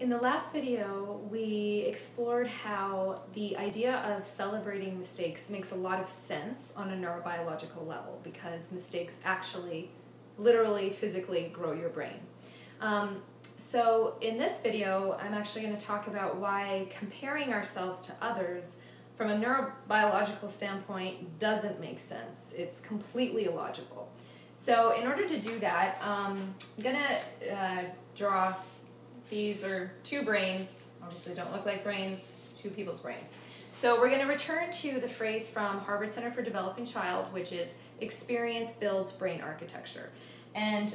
In the last video, we explored how the idea of celebrating mistakes makes a lot of sense on a neurobiological level because mistakes actually, literally, physically grow your brain. So in this video, I'm actually going to talk about why comparing ourselves to others from a neurobiological standpoint doesn't make sense. It's completely illogical. So in order to do that, I'm going to draw. These are two brains, obviously don't look like brains, two people's brains. So we're going to return to the phrase from Harvard Center for Developing Child, which is experience builds brain architecture. And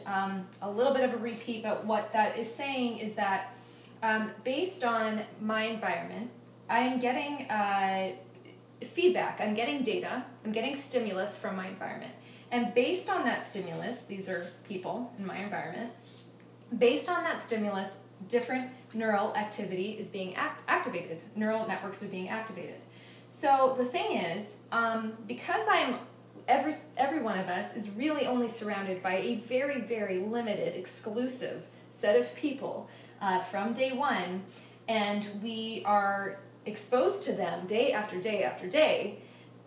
a little bit of a repeat, but what that is saying is that based on my environment, I'm getting feedback, I'm getting data, I'm getting stimulus from my environment. And based on that stimulus, these are people in my environment, based on that stimulus, different neural activity is being activated. Neural networks are being activated. So the thing is, because every one of us is really only surrounded by a very, very limited, exclusive set of people from day one, and we are exposed to them day after day after day,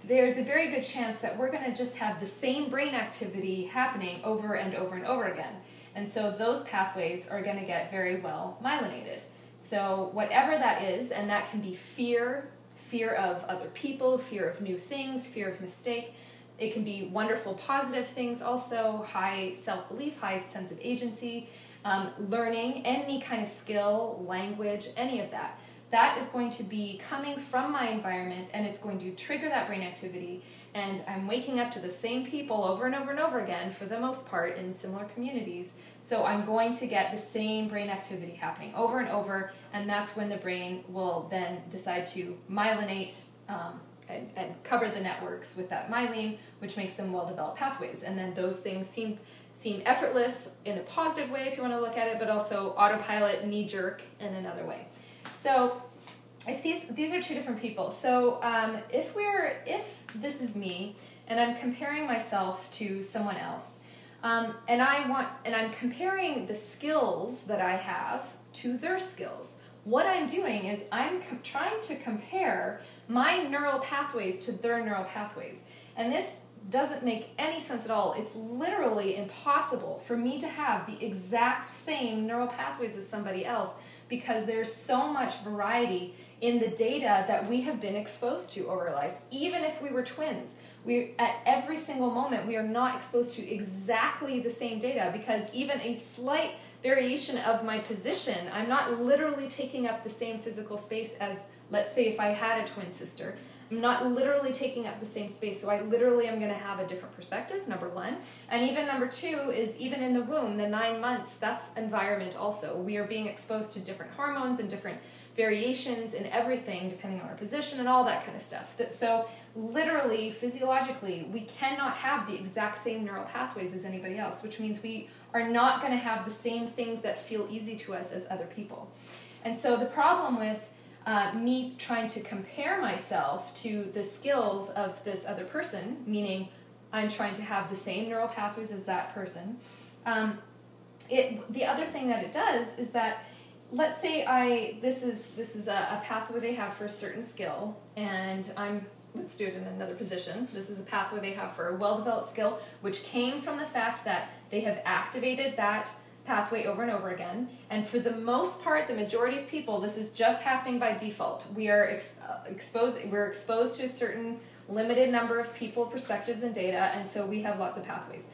there's a very good chance that we're going to just have the same brain activity happening over and over and over again. And so those pathways are going to get very well myelinated. So whatever that is, and that can be fear of other people, fear of new things, fear of mistake. It can be wonderful positive things also, high self-belief, high sense of agency, learning, any kind of skill, language, any of that. That is going to be coming from my environment, and it's going to trigger that brain activity, and I'm waking up to the same people over and over and over again, for the most part, in similar communities, so I'm going to get the same brain activity happening over and over, and that's when the brain will then decide to myelinate and cover the networks with that myelin, which makes them well-developed pathways, and then those things seem effortless in a positive way, if you want to look at it, but also autopilot, knee-jerk in another way. So if these are two different people. So if this is me and I'm comparing myself to someone else, and I'm comparing the skills that I have to their skills, what I'm doing is I'm trying to compare my neural pathways to their neural pathways. And this doesn't make any sense at all. It's literally impossible for me to have the exact same neural pathways as somebody else, because there's so much variety in the data that we have been exposed to over our lives. Even if we were twins, at every single moment we are not exposed to exactly the same data, because even a slight variation of my position, I'm not literally taking up the same physical space as, let's say, if I had a twin sister. I'm not literally taking up the same space, so I literally am going to have a different perspective, number one. And even number two is, even in the womb, the 9 months, that's environment also. We are being exposed to different hormones and different variations in everything, depending on our position and all that kind of stuff. So literally, physiologically, we cannot have the exact same neural pathways as anybody else, which means we are not going to have the same things that feel easy to us as other people. And so the problem with me trying to compare myself to the skills of this other person, meaning I'm trying to have the same neural pathways as that person. The other thing that it does is that, let's say this is a pathway they have for a certain skill, and let's do it in another position. This is a pathway they have for a well-developed skill, which came from the fact that they have activated that pathway over and over again, and for the most part, the majority of people, this is just happening by default. We're exposed to a certain limited number of people, perspectives, and data, and so we have lots of pathways.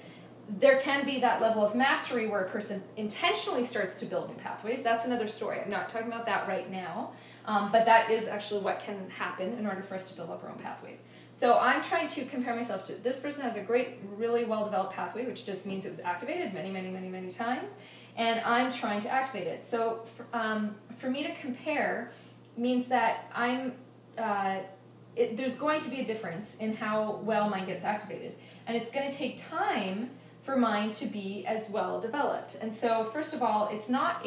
There can be that level of mastery where a person intentionally starts to build new pathways. That's another story. I'm not talking about that right now, but that is actually what can happen in order for us to build up our own pathways. So I'm trying to compare myself to this person has a great, really well-developed pathway, which just means it was activated many, many, many, many times, and I'm trying to activate it. So for me to compare means that there's going to be a difference in how well mine gets activated, and it's going to take time for mine to be as well developed. And so first of all, it's not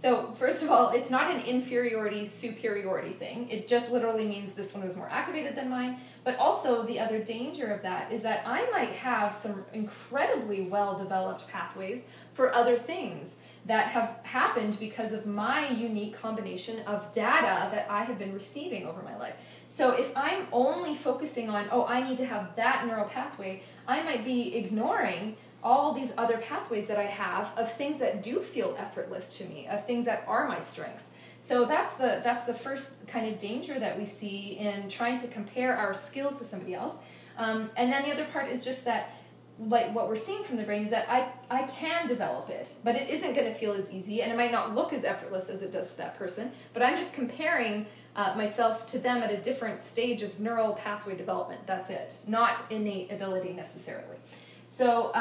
it's not an inferiority-superiority thing. It just literally means this one was more activated than mine. But also the other danger of that is that I might have some incredibly well-developed pathways for other things that have happened because of my unique combination of data that I have been receiving over my life. So if I'm only focusing on, oh, I need to have that neural pathway, I might be ignoring all these other pathways that I have of things that do feel effortless to me, of things that are my strengths. So that's the first kind of danger that we see in trying to compare our skills to somebody else. And then the other part is just that, like what we're seeing from the brain is that I can develop it, but it isn't going to feel as easy, and it might not look as effortless as it does to that person, but I'm just comparing myself to them at a different stage of neural pathway development. That's it, not innate ability necessarily. So,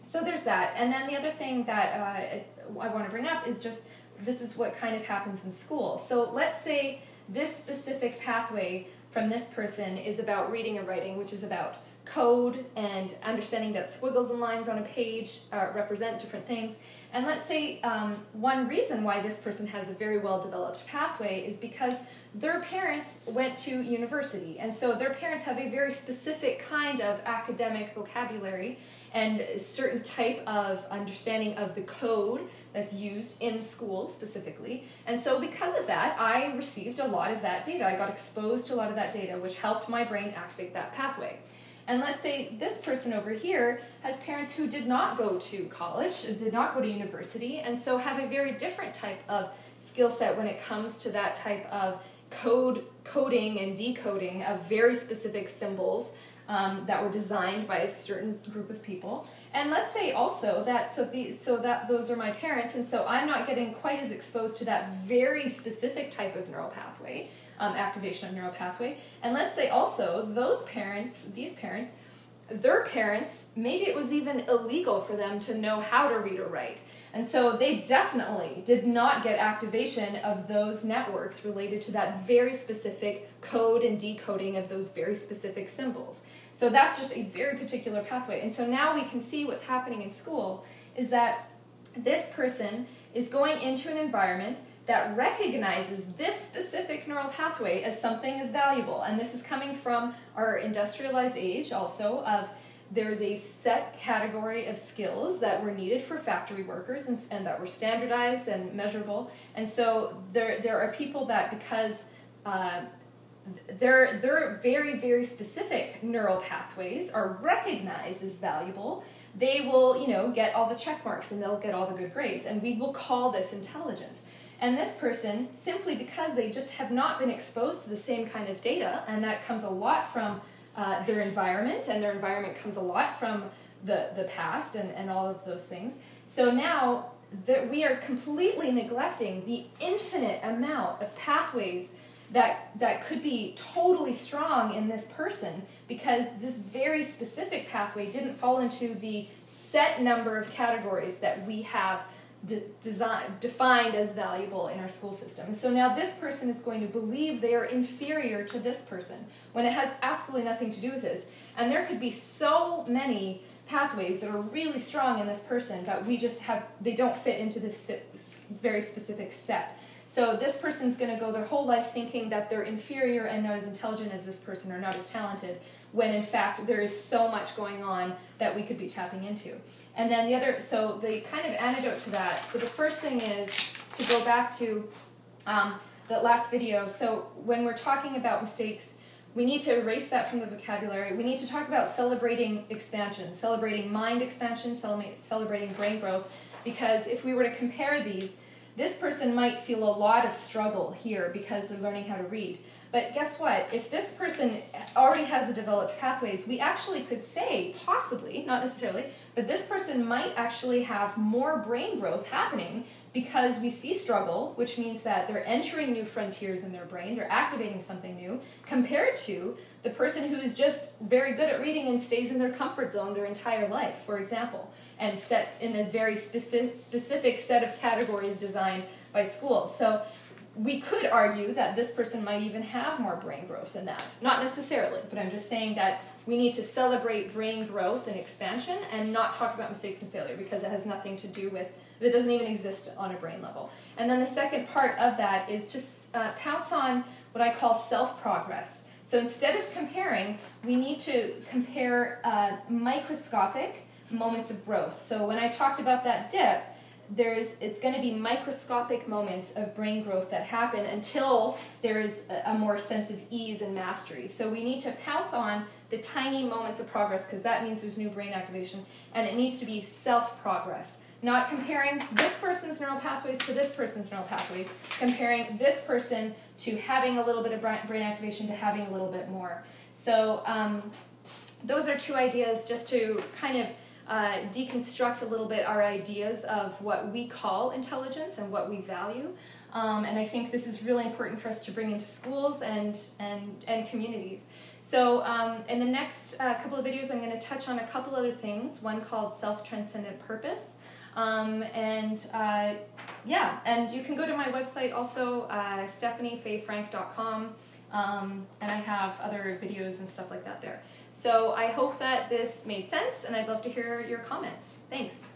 so there's that. And then the other thing that I want to bring up is just, this is what kind of happens in school. So let's say this specific pathway from this person is about reading and writing, which is about code and understanding that squiggles and lines on a page represent different things. And let's say one reason why this person has a very well-developed pathway is because their parents went to university, and so their parents have a very specific kind of academic vocabulary and a certain type of understanding of the code that's used in school specifically. And so because of that, I received a lot of that data. I got exposed to a lot of that data, which helped my brain activate that pathway. And let's say this person over here has parents who did not go to college, did not go to university, and so have a very different type of skill set when it comes to that type of coding and decoding of very specific symbols that were designed by a certain group of people. And let's say also that those are my parents, and so I'm not getting quite as exposed to that very specific type of neural pathway. Activation of neural pathway. And let's say also these parents, their parents, maybe it was even illegal for them to know how to read or write. And so they definitely did not get activation of those networks related to that very specific code and decoding of those very specific symbols. So that's just a very particular pathway. And so now we can see what's happening in school is that this person is going into an environment that recognizes this specific neural pathway as something as valuable. And this is coming from our industrialized age also of there's a set category of skills that were needed for factory workers and that were standardized and measurable. And so there are people that because their very, very specific neural pathways are recognized as valuable, they will, get all the check marks and they'll get all the good grades. And we will call this intelligence. And this person, simply because they just have not been exposed to the same kind of data, and that comes a lot from their environment, and their environment comes a lot from the past and all of those things. So now that we are completely neglecting the infinite amount of pathways that could be totally strong in this person because this very specific pathway didn't fall into the set number of categories that we have defined as valuable in our school system. And so now this person is going to believe they are inferior to this person when it has absolutely nothing to do with this. And there could be so many pathways that are really strong in this person, but they don't fit into this very specific set. So this person's going to go their whole life thinking that they're inferior and not as intelligent as this person or not as talented, when in fact there is so much going on that we could be tapping into. And then the kind of antidote to that, so the first thing is to go back to the last video. So when we're talking about mistakes, we need to erase that from the vocabulary. We need to talk about celebrating expansion, celebrating mind expansion, celebrating brain growth, because if we were to compare these, this person might feel a lot of struggle here because they're learning how to read. But guess what? If this person already has the developed pathways, we actually could say, possibly, not necessarily, but this person might actually have more brain growth happening because we see struggle, which means that they're entering new frontiers in their brain, they're activating something new, compared to the person who is just very good at reading and stays in their comfort zone their entire life, for example, and sets in a very specific set of categories designed by school. So we could argue that this person might even have more brain growth than that. Not necessarily, but I'm just saying that we need to celebrate brain growth and expansion and not talk about mistakes and failure because it has nothing to do with, it doesn't even exist on a brain level. And then the second part of that is to pounce on what I call self-progress. So instead of comparing, we need to compare microscopic moments of growth. So when I talked about that dip, it's going to be microscopic moments of brain growth that happen until there's a more sense of ease and mastery. So we need to pounce on the tiny moments of progress, because that means there's new brain activation, and it needs to be self-progress. Not comparing this person's neural pathways to this person's neural pathways, comparing this person to having a little bit of brain activation to having a little bit more. So those are two ideas just to kind of deconstruct a little bit our ideas of what we call intelligence and what we value. And I think this is really important for us to bring into schools and communities. So in the next couple of videos, I'm going to touch on a couple other things, one called self-transcendent purpose. Yeah, and you can go to my website also, stephaniefayfrank.com, and I have other videos and stuff like that there. So I hope that this made sense, and I'd love to hear your comments. Thanks.